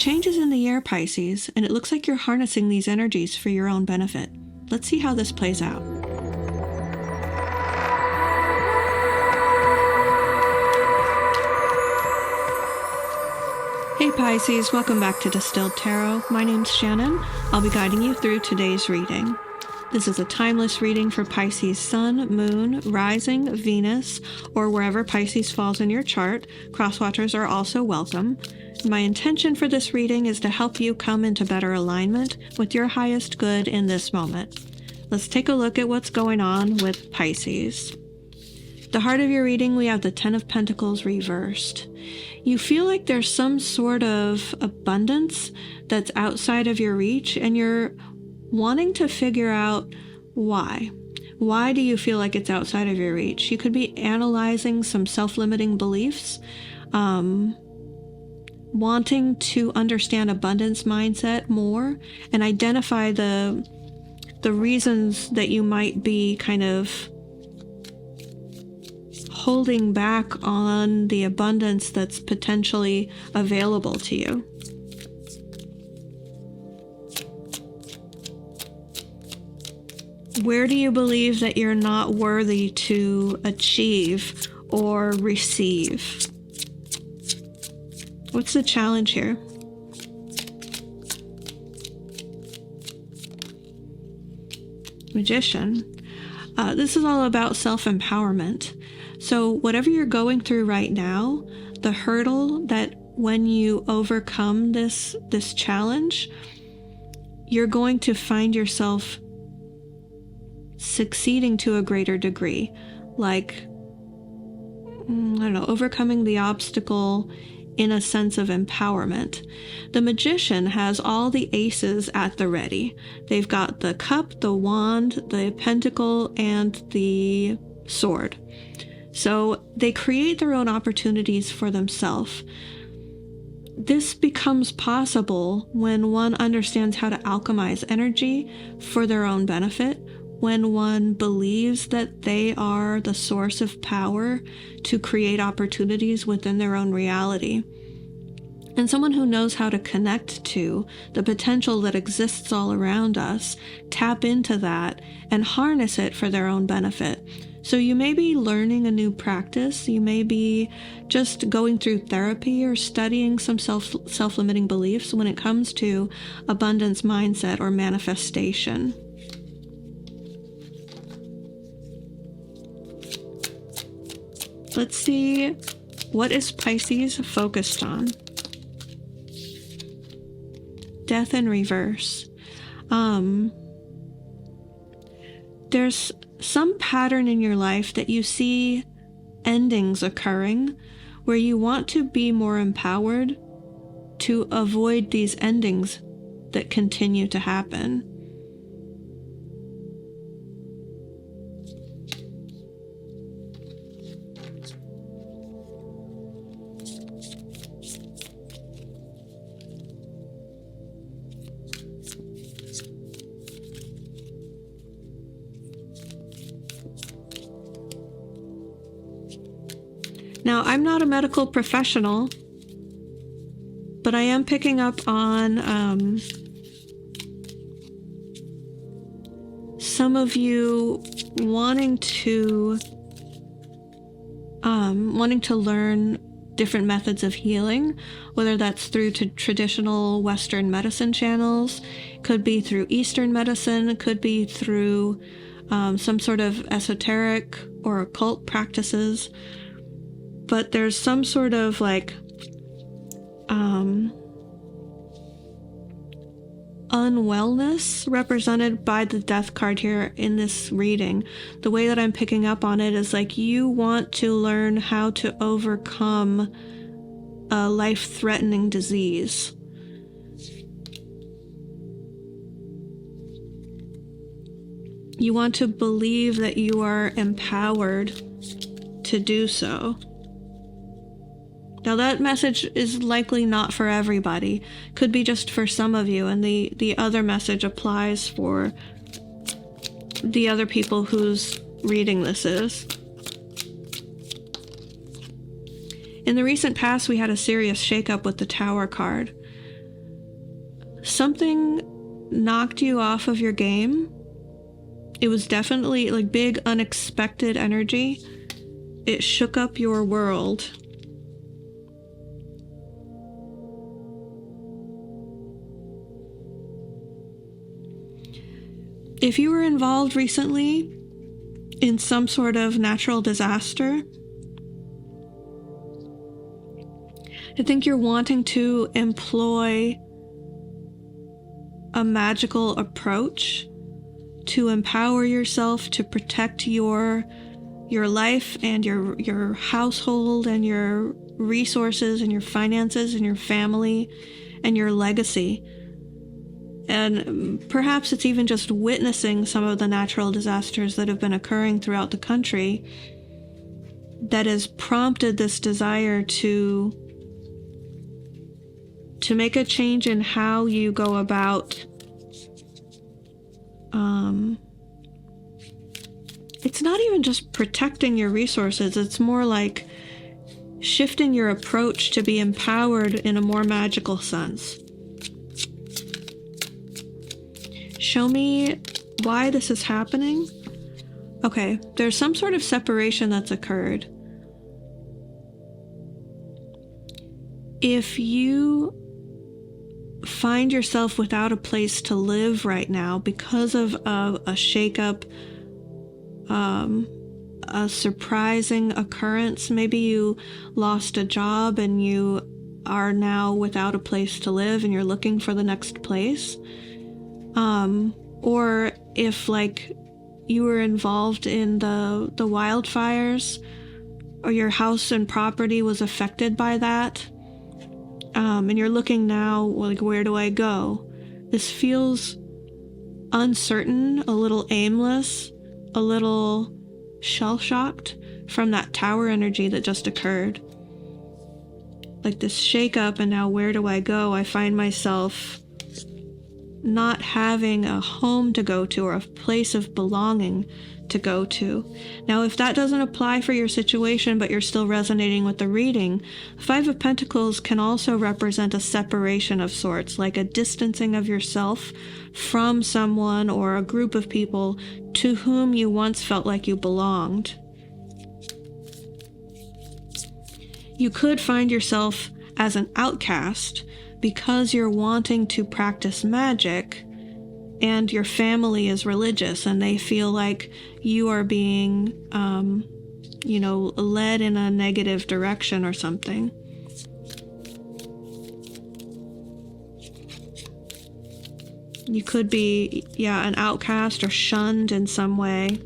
Change is in the air, Pisces, and it looks like you're harnessing these energies for your own benefit. Let's see how this plays out. Hey Pisces, welcome back to Distilled Tarot. My name's Shannon. I'll be guiding you through today's reading. This is a timeless reading for Pisces Sun, Moon, Rising, Venus, or wherever Pisces falls in your chart. Crosswatchers are also welcome. My intention for this reading is to help you come into better alignment with your highest good in this moment. Let's take a look at what's going on with Pisces. The heart of your reading, we have the Ten of Pentacles reversed. You feel like there's some sort of abundance that's outside of your reach, and you're wanting to figure out why. Why do you feel like it's outside of your reach? You could be analyzing some self-limiting beliefs, wanting to understand abundance mindset more and identify the reasons that you might be kind of holding back on the abundance that's potentially available to you. Where do you believe that you're not worthy to achieve or receive? What's the challenge here? Magician. This is all about self-empowerment. So whatever you're going through right now, the hurdle that when you overcome this challenge, you're going to find yourself succeeding to a greater degree. Like, I don't know, overcoming the obstacle in a sense of empowerment. The Magician has all the aces at the ready. They've got the cup, the wand, the pentacle, and the sword. So they create their own opportunities for themselves. This becomes possible when one understands how to alchemize energy for their own benefit, when one believes that they are the source of power to create opportunities within their own reality. And someone who knows how to connect to the potential that exists all around us, tap into that, and harness it for their own benefit. So you may be learning a new practice, you may be just going through therapy or studying some self-limiting beliefs when it comes to abundance mindset or manifestation. Let's see, what is Pisces focused on? Death in reverse. There's some pattern in your life that you see endings occurring where you want to be more empowered to avoid these endings that continue to happen. Now, I'm not a medical professional, but I am picking up on some of you wanting to learn different methods of healing, whether that's through traditional Western medicine channels, could be through Eastern medicine, could be through some sort of esoteric or occult practices. But there's some sort of like unwellness represented by the death card here in this reading. The way that I'm picking up on it is like you want to learn how to overcome a life-threatening disease. You want to believe that you are empowered to do so. Now that message is likely not for everybody, could be just for some of you, and the other message applies for the other people whose reading this is. In the recent past, we had a serious shakeup with the Tower card. something knocked you off of your game. It was definitely like big, unexpected energy. It shook up your world. If you were involved recently in some sort of natural disaster, I think you're wanting to employ a magical approach to empower yourself, to protect your life and your household and your resources and your finances and your family and your legacy. And perhaps it's even just witnessing some of the natural disasters that have been occurring throughout the country that has prompted this desire to make a change in how you go about it's not even just protecting your resources, it's more like shifting your approach to be empowered in a more magical sense. Show me why this is happening. Okay, there's some sort of separation that's occurred. If you find yourself without a place to live right now because of a shakeup, a surprising occurrence, maybe you lost a job and you are now without a place to live and you're looking for the next place, or if like you were involved in the wildfires or your house and property was affected by that, and you're looking now, like, where do I go? This feels uncertain, a little aimless, a little shell-shocked from that tower energy that just occurred. Like this shake-up, and now where do I go? I find myself not having a home to go to or a place of belonging to go to. Now, if that doesn't apply for your situation, but you're still resonating with the reading, Five of Pentacles can also represent a separation of sorts, like a distancing of yourself from someone or a group of people to whom you once felt like you belonged. You could find yourself as an outcast because you're wanting to practice magic and your family is religious and they feel like you are being, led in a negative direction or something. You could be, an outcast or shunned in some way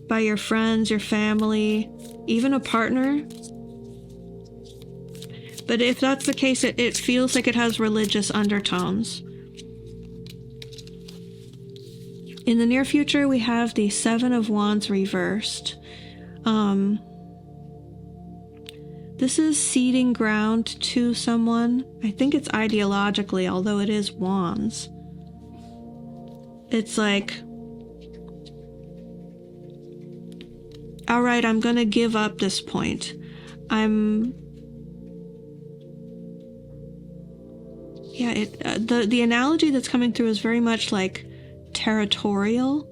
by your friends, your family, even a partner. But if that's the case, it feels like it has religious undertones. In the near future, we have the Seven of Wands reversed. This is ceding ground to someone. I think it's ideologically, although it is wands. It's like, all right, I'm going to give up this point. The analogy that's coming through is very much like territorial.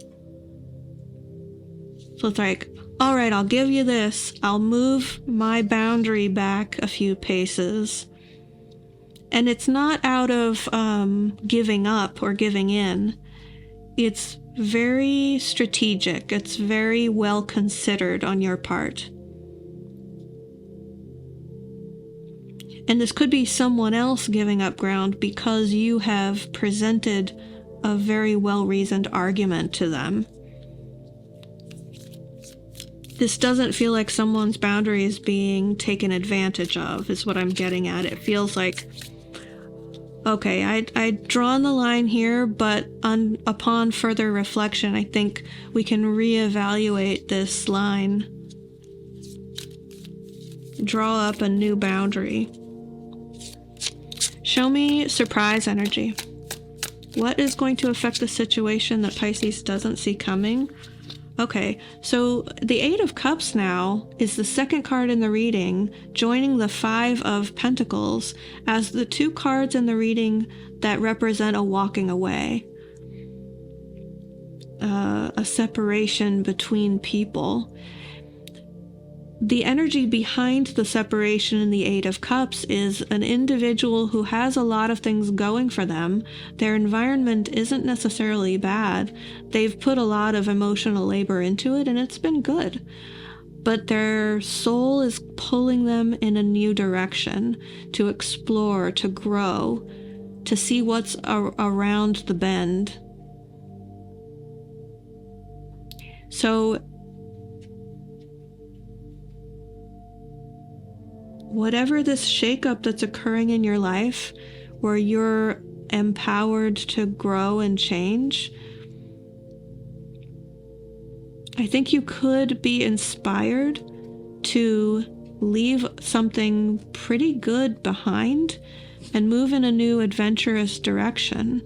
So it's like, all right, I'll give you this. I'll move my boundary back a few paces. And it's not out of giving up or giving in. It's very strategic. It's very well considered on your part. And this could be someone else giving up ground because you have presented a very well-reasoned argument to them. This doesn't feel like someone's boundary is being taken advantage of, is what I'm getting at. It feels like, okay, I'd drawn the line here, but upon further reflection, I think we can reevaluate this line. Draw up a new boundary. Show me surprise energy. What is going to affect the situation that Pisces doesn't see coming? Okay, so the Eight of Cups now is the second card in the reading, joining the Five of Pentacles as the two cards in the reading that represent a walking away, a separation between people. The energy behind the separation in the Eight of Cups is an individual who has a lot of things going for them. Their environment isn't necessarily bad. They've put a lot of emotional labor into it, and it's been good. But their soul is pulling them in a new direction, to explore, to grow, to see what's around the bend. So whatever this shakeup that's occurring in your life, where you're empowered to grow and change, I think you could be inspired to leave something pretty good behind and move in a new adventurous direction.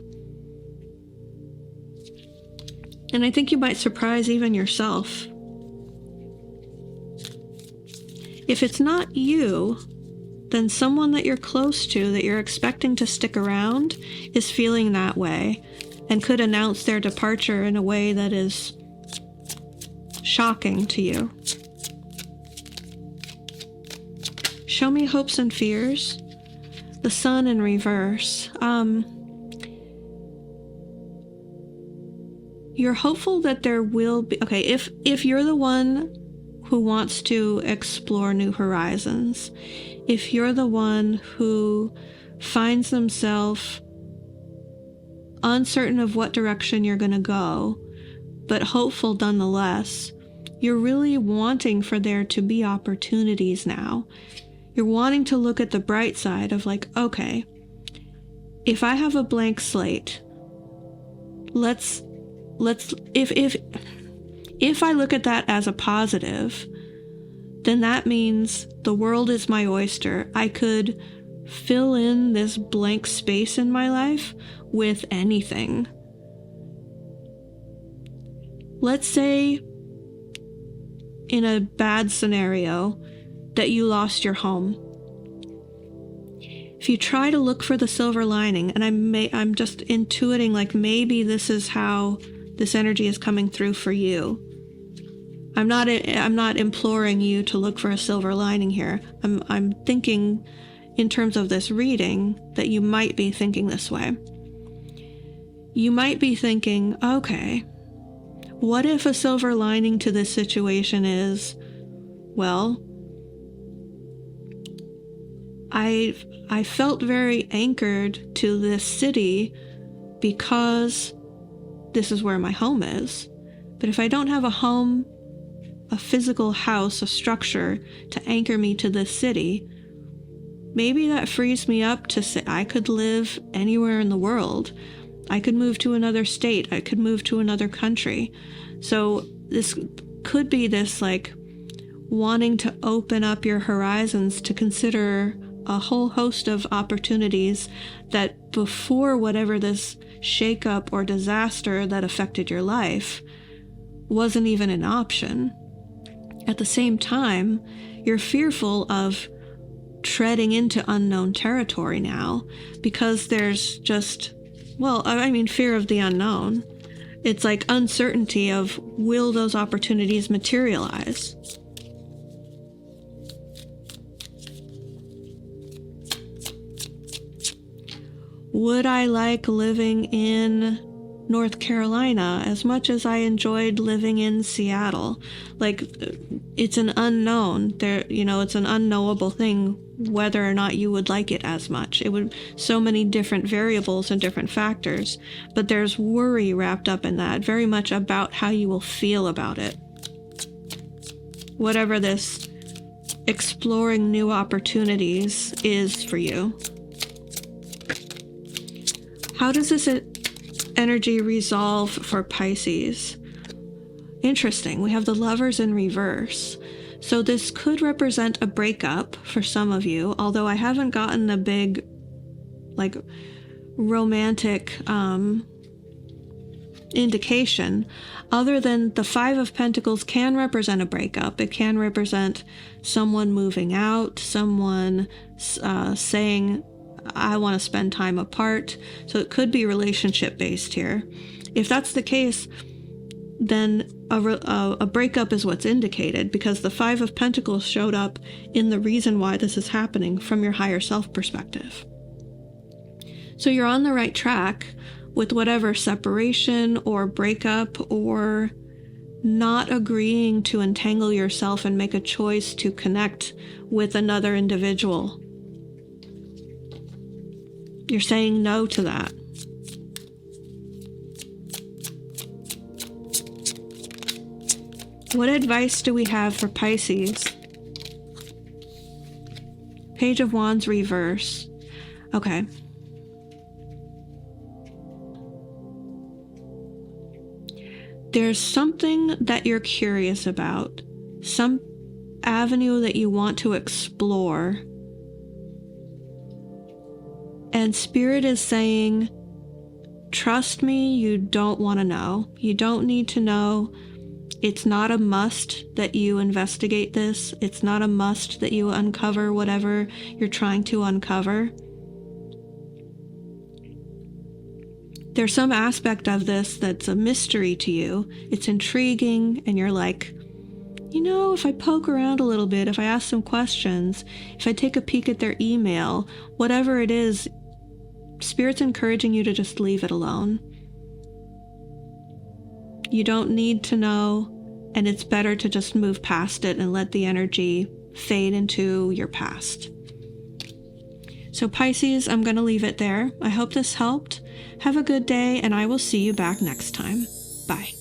And I think you might surprise even yourself. If it's not you, then someone that you're close to, that you're expecting to stick around, is feeling that way and could announce their departure in a way that is shocking to you. Show me hopes and fears. The Sun in reverse. You're hopeful that there will be... Okay, if you're the one who wants to explore new horizons, if you're the one who finds themselves uncertain of what direction you're going to go, but hopeful nonetheless, you're really wanting for there to be opportunities now. You're wanting to look at the bright side of like, okay, if I have a blank slate, if I look at that as a positive, then that means the world is my oyster. I could fill in this blank space in my life with anything. Let's say, in a bad scenario, that you lost your home. If you try to look for the silver lining, and I'm just intuiting like maybe this is how this energy is coming through for you. I'm not imploring you to look for a silver lining here. I'm thinking in terms of this reading that you might be thinking this way. You might be thinking, okay, what if a silver lining to this situation is, well, I felt very anchored to this city because this is where my home is. But if I don't have a home, a physical house, a structure to anchor me to this city, maybe that frees me up to say I could live anywhere in the world. I could move to another state. I could move to another country. So this could be this like wanting to open up your horizons to consider a whole host of opportunities that before whatever this shakeup or disaster that affected your life wasn't even an option. At the same time, you're fearful of treading into unknown territory now because there's just, well, I mean, fear of the unknown. It's like uncertainty of, will those opportunities materialize? Would I like living in North Carolina as much as I enjoyed living in Seattle? Like, it's an unknown. It's an unknowable thing whether or not you would like it as much. It would so many different variables and different factors, but there's worry wrapped up in that, very much about how you will feel about it. Whatever this exploring new opportunities is for you. How does this energy resolve for Pisces? Interesting. We have the Lovers in reverse. So this could represent a breakup for some of you, although I haven't gotten a big, like, romantic indication other than the Five of Pentacles can represent a breakup. It can represent someone moving out, someone saying, I want to spend time apart. So it could be relationship based here. If that's the case, then a breakup is what's indicated, because the Five of Pentacles showed up in the reason why this is happening from your higher self perspective. So you're on the right track with whatever separation or breakup or not agreeing to entangle yourself and make a choice to connect with another individual. You're saying no to that. What advice do we have for Pisces? Page of Wands reverse. Okay. There's something that you're curious about, some avenue that you want to explore. And Spirit is saying, trust me, you don't want to know. You don't need to know. It's not a must that you investigate this. It's not a must that you uncover whatever you're trying to uncover. There's some aspect of this that's a mystery to you. It's intriguing, and you're like, you know, if I poke around a little bit, if I ask some questions, if I take a peek at their email, whatever it is, Spirit's encouraging you to just leave it alone. You don't need to know, and it's better to just move past it and let the energy fade into your past. So Pisces, I'm going to leave it there. I hope this helped. Have a good day, and I will see you back next time. Bye.